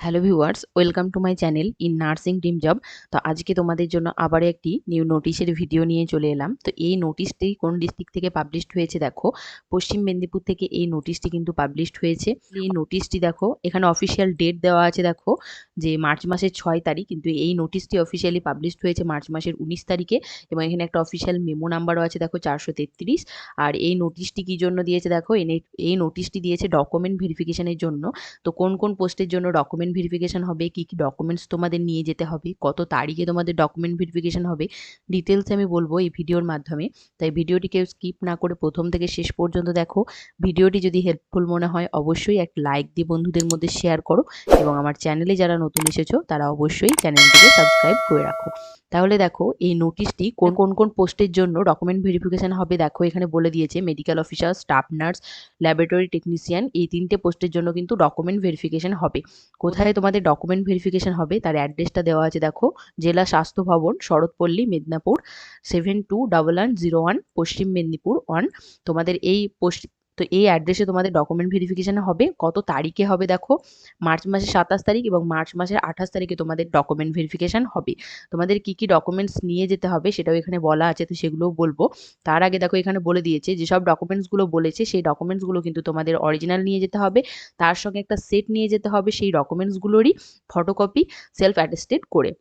Hello viewers, welcome to my channel in nursing dream job. তো আজকে তোমাদের জন্য আবার একটি নিউ নোটিশের ভিডিও নিয়ে চলে এলাম। তো এই নোটিশটি কোন ডিস্ট্রিক্ট থেকে পাবলিশড হয়েছে দেখো, পশ্চিম মেদিনীপুর থেকে এই নোটিশটি কিন্তু পাবলিশড হয়েছে। এই নোটিশটি দেখো, এখানে অফিসিয়াল ডেট দেওয়া আছে দেখো, যে মার্চ মাসের 6 তারিখ, কিন্তু এই নোটিশটি অফিসিয়ালি পাবলিশড হয়েছে মার্চ মাসের 19 তারিখে। এবং এখানে একটা অফিসিয়াল মেমো নাম্বারও আছে দেখো, 433। আর এই নোটিশটি কি জন্য দিয়েছে দেখো, এই নোটিশটি দিয়েছে ডকুমেন্ট ভেরিফিকেশনের জন্য। তো কোন কোন পোস্টের জন্য ডকুমেন্ট ভেরিফিকেশন হবে, কি কি ডকুমেন্টস তোমাদের নিয়ে যেতে হবে, কত তারিখে তোমাদের ডকুমেন্ট ভেরিফিকেশন হবে, ডিটেলস আমি বলবো এই ভিডিওর মাধ্যমে। তাই ভিডিওটিকে স্কিপ না করে প্রথম থেকে শেষ পর্যন্ত দেখো। ভিডিওটি যদি হেল্পফুল মনে হয় অবশ্যই একটা লাইক দিয়ে বন্ধুদের মধ্যে শেয়ার করো, এবং আমার চ্যানেলে যারা নতুন এসেছো তারা অবশ্যই চ্যানেলটিকে সাবস্ক্রাইব করে রাখো। তাহলে দেখো এই নোটিশটি কোন কোন কোন পোস্টের জন্য ডকুমেন্ট ভেরিফিকেশন হবে দেখো, এখানে বলে দিয়েছে medical officer, staff nurse, laboratory technician, এই 3টে পোস্টের জন্য কিন্তু ডকুমেন্ট ভেরিফিকেশন হবে। কোথায় তোমাদের ডকুমেন্ট ভেরিফিকেশন হবে তার অ্যাড্রেসটা দেওয়া আছে দেখো, জেলা স্বাস্থ্য ভবন, শরৎপল্লী, মেদিনীপুর 721101, পশ্চিম মেদিনীপুর 1। তোমাদের এই এই অ্যাড্রেসে তোমাদের ডকুমেন্ট ভেরিফিকেশন হবে। কত তারিখে হবে দেখো, মার্চ মাসের 27 তারিখ এবং মার্চ মাসের 28 তারিখে তোমাদের ডকুমেন্ট ভেরিফিকেশন হবে। তোমাদের কি কি ডকুমেন্টস নিয়ে যেতে হবে সেটাও এখানে বলা আছে, তো সেগুলোও বলবো। তার আগে দেখো এখানে বলে দিয়েছে যেসব ডকুমেন্টসগুলো বলেছে সেই ডকুমেন্টসগুলো কিন্তু তোমাদের অরিজিনাল নিয়ে যেতে হবে, তার সঙ্গে একটা সেট নিয়ে যেতে হবে সেই ডকুমেন্টসগুলোরই ফটোকপি সেলফ অ্যাটেস্টেড করে।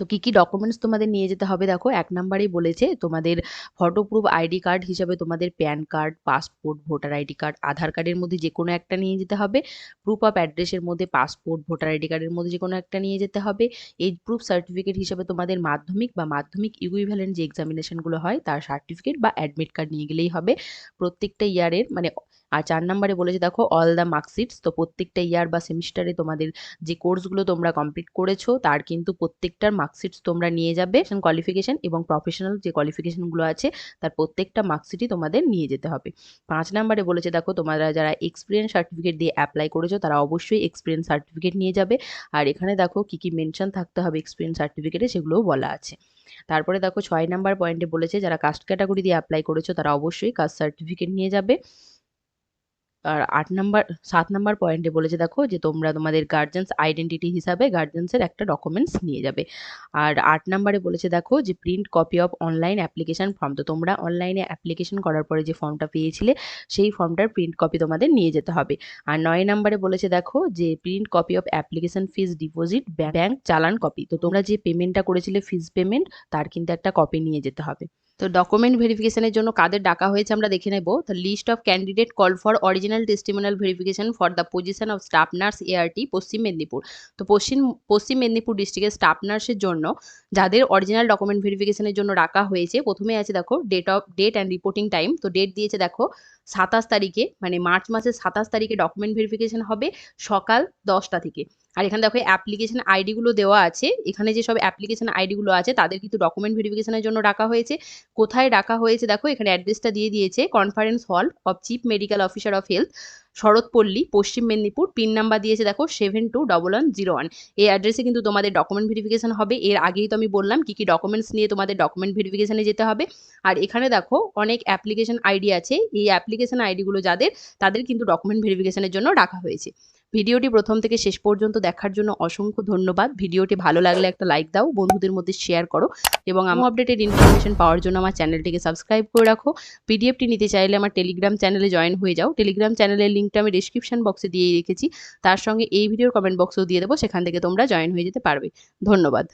তো কি কি ডকুমেন্টস তোমাদের নিয়ে যেতে হবে দেখো, 1 নম্বরেই বলেছে তোমাদের ফটো প্রুফ আইডি কার্ড হিসাবে তোমাদের PAN card, passport, voter ID card, Aadhaar কার্ডের মধ্যে যে কোনো একটা নিয়ে যেতে হবে। প্রুফ অফ অ্যাড্রেসের মধ্যে পাসপোর্ট, ভোটার আইডি কার্ডের মধ্যে যে কোনো একটা নিয়ে যেতে হবে। এজ প্রুফ সার্টিফিকেট হিসাবে তোমাদের মাধ্যমিক বা মাধ্যমিক ইকুইভ্যালেন্ট যে এক্সামিনেশনগুলো হয় তার সার্টিফিকেট বা অ্যাডমিট কার্ড নিয়ে গেলেই হবে প্রত্যেকটা ইয়ারের মানে। আর 4 নম্বরে বলেছে দেখো অল দ্য মার্কশিটস, তো প্রত্যেকটা ইয়ার বা সেমিস্টারে তোমাদের যে কোর্সগুলো তোমরা কমপ্লিট করেছো তার কিন্তু প্রত্যেকটার মার্কশিটস তোমরা নিয়ে যাবে। কোয়ালিফিকেশন এবং প্রফেশনাল যে কোয়ালিফিকেশনগুলো আছে তার প্রত্যেকটা মার্কশিটই তোমাদের নিয়ে যেতে হবে। 5 নম্বরে বলেছে দেখো, তোমরা যারা এক্সপিরিয়েন্স সার্টিফিকেট দিয়ে অ্যাপ্লাই করেছো তারা অবশ্যই এক্সপিরিয়েন্স সার্টিফিকেট নিয়ে যাবে। আর এখানে দেখো কি কি মেনশন থাকতে হবে এক্সপিরিয়েন্স সার্টিফিকেটে সেগুলোও বলা আছে। তারপরে দেখো 6 নাম্বার পয়েন্টে বলেছে যারা কাস্ট ক্যাটাগরি দিয়ে অ্যাপ্লাই করেছো তারা অবশ্যই কাস্ট সার্টিফিকেট নিয়ে যাবে। আর 7 নাম্বার পয়েন্টে বলেছে দেখো যে তোমরা তোমাদের গার্জেন্স আইডেন্টিটি হিসাবে গার্জেন্সের একটা ডকুমেন্টস নিয়ে যাবে। আর 8 নাম্বারে বলেছে দেখো যে print copy of online application form, তো তোমরা অনলাইনে অ্যাপ্লিকেশন করার পরে যে ফর্মটা পেয়েছিলে সেই ফর্মটার প্রিন্ট কপি তোমাদের নিয়ে যেতে হবে। আর 9 নাম্বারে বলেছে দেখো যে print copy of application fees deposit bank challan copy, তো তোমরা যে পেমেন্টটা করেছিলে ফিস পেমেন্ট তার কিন্তু একটা কপি নিয়ে যেতে হবে। তো ডকুমেন্ট ভেরিফিকেশনের জন্য কাদের ডাকা হয়েছে আমরা দেখে নেব। The list of candidate call for original testimonial verification for the position of staff nurse ART Paschim Medinipur. তো পশ্চিম মেদিনীপুর ডিস্ট্রিক্টের স্টাফ নার্সের জন্য যাদের অরিজিনাল ডকুমেন্ট ভেরিফিকেশনের জন্য ডাকা হয়েছে, প্রথমে আছে দেখো ডেট অ্যান্ড রিপোর্টিং টাইম। তো ডেট দিয়েছে দেখো 27 তারিখে, মানে মার্চ মাসের 27 তারিখে ডকুমেন্ট ভেরিফিকেশন হবে সকাল 10টা থেকে। আর এখানে দেখো অ্যাপ্লিকেশন আইডিগুলো দেওয়া আছে, এখানে যে সব অ্যাপ্লিকেশন আইডিগুলো আছে তাদের কিন্তু ডকুমেন্ট ভেরিফিকেশনের জন্য ডাকা হয়েছে। কোথায় ডাকা হয়েছে দেখো, এখানে অ্যাড্রেসটা দিয়ে দিয়েছে, conference hall of chief medical officer of health, Saratpalli, Paschim Medinipur. Pin number দিয়েছে দেখো 721101। এই অ্যাড্রেসে কিন্তু তোমাদের ডকুমেন্ট ভেরিফিকেশন হবে। এর আগেই তো আমি বললাম কি কি ডকুমেন্টস নিয়ে তোমাদের ডকুমেন্ট ভেরিফিকেশনে যেতে হবে। আর এখানে দেখো অনেক অ্যাপ্লিকেশন আইডি আছে, এই অ্যাপ্লিকেশন আইডিগুলো যাদের তাদের কিন্তু ডকুমেন্ট ভেরিফিকেশনের জন্য ডাকা হয়েছে। ভিডিওটি প্রথম থেকে শেষ পর্যন্ত দেখার জন্য অসংখ্য ধন্যবাদ। ভিডিওটি ভালো লাগলে একটা লাইক দাও, বন্ধুদের মধ্যে শেয়ার করো, এবং আমার আপডেটেড ইনফরমেশন পাওয়ার জন্য আমার চ্যানেলটিকে সাবস্ক্রাইব করে রাখো। পিডিএফটি নিতে চাইলে আমার টেলিগ্রাম চ্যানেলে জয়েন হয়ে যাও। টেলিগ্রাম চ্যানেলের লিঙ্কটা আমি ডিসক্রিপশন বক্সে দিয়ে রেখেছি, তার সঙ্গে এই ভিডিওর কমেন্ট বক্সেও দিয়ে দেবো, সেখান থেকে তোমরা জয়েন হয়ে যেতে পারবে। ধন্যবাদ।